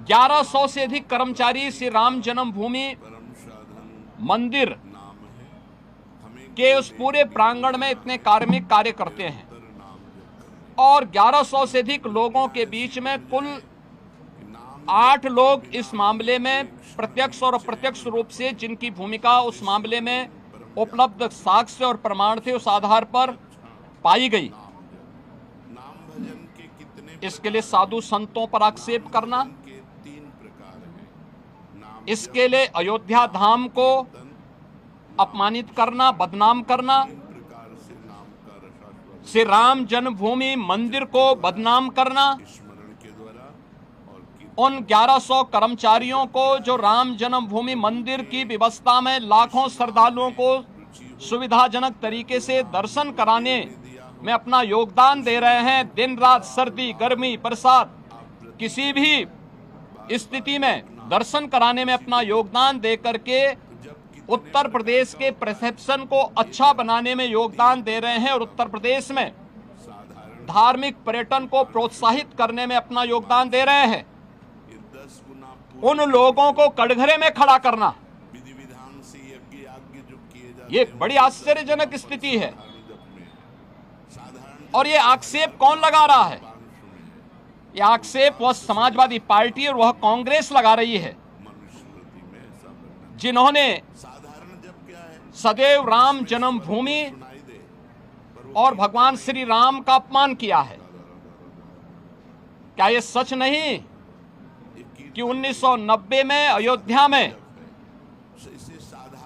1100 से अधिक कर्मचारी श्री राम जन्मभूमि मंदिर के उस पूरे प्रांगण में इतने कार्मिक कार्य करते हैं और 1100 से अधिक लोगों के बीच में कुल 8 लोग इस मामले में प्रत्यक्ष और अप्रत्यक्ष रूप से जिनकी भूमिका उस मामले में उपलब्ध साक्ष्य और प्रमाण थे उस आधार पर पाई गई। इसके लिए साधु संतों पर आक्षेप करना, इसके लिए अयोध्या धाम को अपमानित करना, बदनाम करना, श्री राम जन्मभूमि मंदिर को बदनाम करना, उन 1100 कर्मचारियों को जो राम जन्मभूमि मंदिर की व्यवस्था में लाखों श्रद्धालुओं को सुविधाजनक तरीके से दर्शन कराने में अपना योगदान दे रहे हैं, दिन रात सर्दी गर्मी बरसात किसी भी स्थिति में दर्शन कराने में अपना योगदान दे करके उत्तर प्रदेश के परसेप्शन को अच्छा बनाने में योगदान दे रहे हैं और उत्तर प्रदेश में धार्मिक पर्यटन को प्रोत्साहित करने में अपना योगदान दे रहे हैं। उन लोगों को कटघरे में खड़ा करना, ये बड़ी आश्चर्यजनक स्थिति है। और ये आक्षेप कौन लगा रहा है? ये आक्षेप वह समाजवादी पार्टी और वह कांग्रेस लगा रही है, जिन्होंने सदैव राम जन्मभूमि और भगवान श्री राम का अपमान किया है। क्या ये सच नहीं कि 1990 में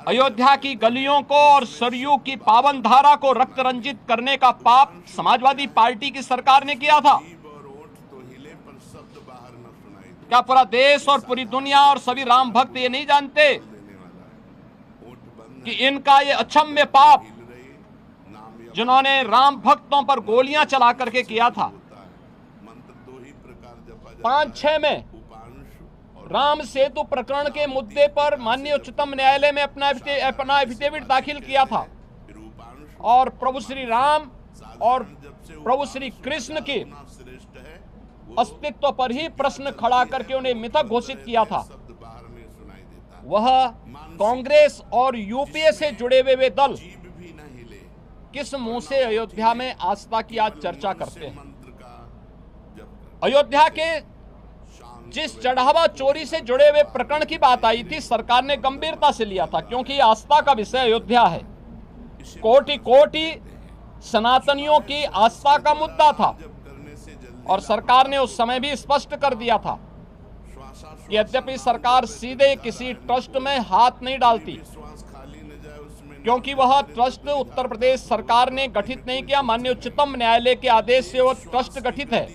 अयोध्या की गलियों को और सरयू की पावन धारा को रक्त रंजित करने का पाप समाजवादी पार्टी की सरकार ने किया था? क्या पूरा देश और पूरी दुनिया और सभी राम भक्त ये नहीं जानते कि इनका ये अक्षम्य पाप जिन्होंने राम भक्तों पर गोलियां चला करके किया था? 5-6 में राम सेतु प्रकरण के मुद्दे पर माननीय उच्चतम न्यायालय में अपना एफिडेविट दाखिल किया था और प्रभु श्री राम और प्रभु श्री कृष्ण के अस्तित्व पर ही प्रश्न खड़ा करके उन्हें मिथक घोषित किया था। वह कांग्रेस और यूपीए से जुड़े हुए दल किस मुंह से अयोध्या में आस्था की आज चर्चा करते हैं? अयोध्या के जिस चढ़ावा चोरी से जुड़े हुए प्रकरण की बात आई थी, सरकार ने गंभीरता से लिया था, क्योंकि आस्था का विषय अयोध्या है। कोटि कोटि सनातनियों की आस्था का मुद्दा था और सरकार ने उस समय भी स्पष्ट कर दिया था कि यद्यपि सरकार सीधे किसी ट्रस्ट में हाथ नहीं डालती, क्योंकि वह ट्रस्ट उत्तर प्रदेश सरकार ने गठित नहीं किया, माननीय उच्चतम न्यायालय के आदेश से वह ट्रस्ट गठित है।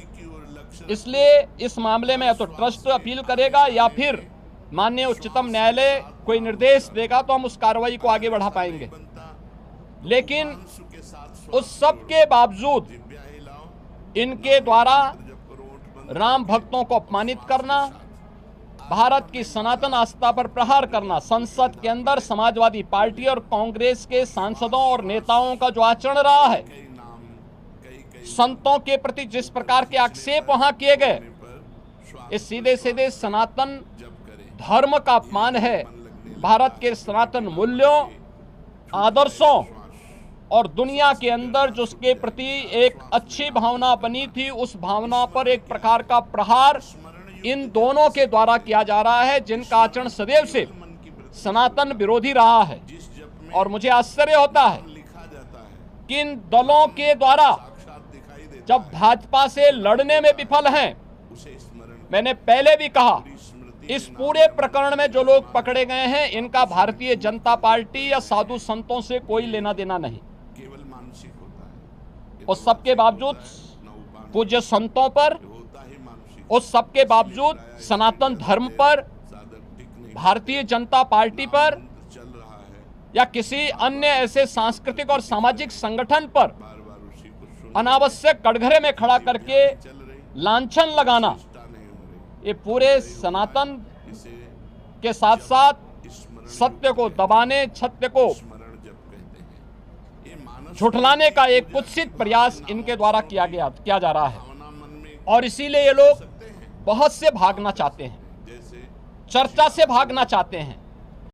इसलिए इस मामले में या तो ट्रस्ट अपील करेगा या फिर माननीय उच्चतम न्यायालय कोई निर्देश देगा तो हम उस कार्रवाई को आगे बढ़ा पाएंगे। लेकिन उस सब के बावजूद इनके द्वारा राम भक्तों को अपमानित करना, भारत की सनातन आस्था पर प्रहार करना, संसद के अंदर समाजवादी पार्टी और कांग्रेस के सांसदों और नेताओं का जो आचरण रहा है, संतों के प्रति जिस प्रकार के आक्षेप वहां किए गए, इस सीधे सीधे सनातन धर्म का अपमान है। भारत के सनातन मूल्यों, आदर्शों और दुनिया के अंदर जो उसके प्रति एक अच्छी भावना बनी थी, उस भावना पर एक प्रकार का प्रहार इन दोनों के द्वारा किया जा रहा है, जिनका आचरण सदैव से सनातन विरोधी रहा है। और मुझे आश्चर्य होता है कि इन दलों के द्वारा जब भाजपा से लड़ने में विफल हैं, मैंने पहले भी कहा, इस पूरे प्रकरण में जो लोग पकड़े गए हैं, इनका भारतीय जनता पार्टी या साधु संतों से कोई लेना देना नहीं। उस सबके बावजूद पूज्य संतों पर, उस सबके बावजूद सनातन धर्म पर, भारतीय जनता पार्टी पर या किसी अन्य ऐसे सांस्कृतिक और सामाजिक संगठन पर अनावश्यक कटघरे में खड़ा करके लांछन लगाना, ये पूरे सनातन के साथ साथ सत्य को दबाने, सत्य को झुठलाने का एक कुत्सित प्रयास इनके द्वारा किया जा रहा है। और इसीलिए ये लोग बहुत से भागना चाहते हैं। चर्चा से भागना चाहते हैं।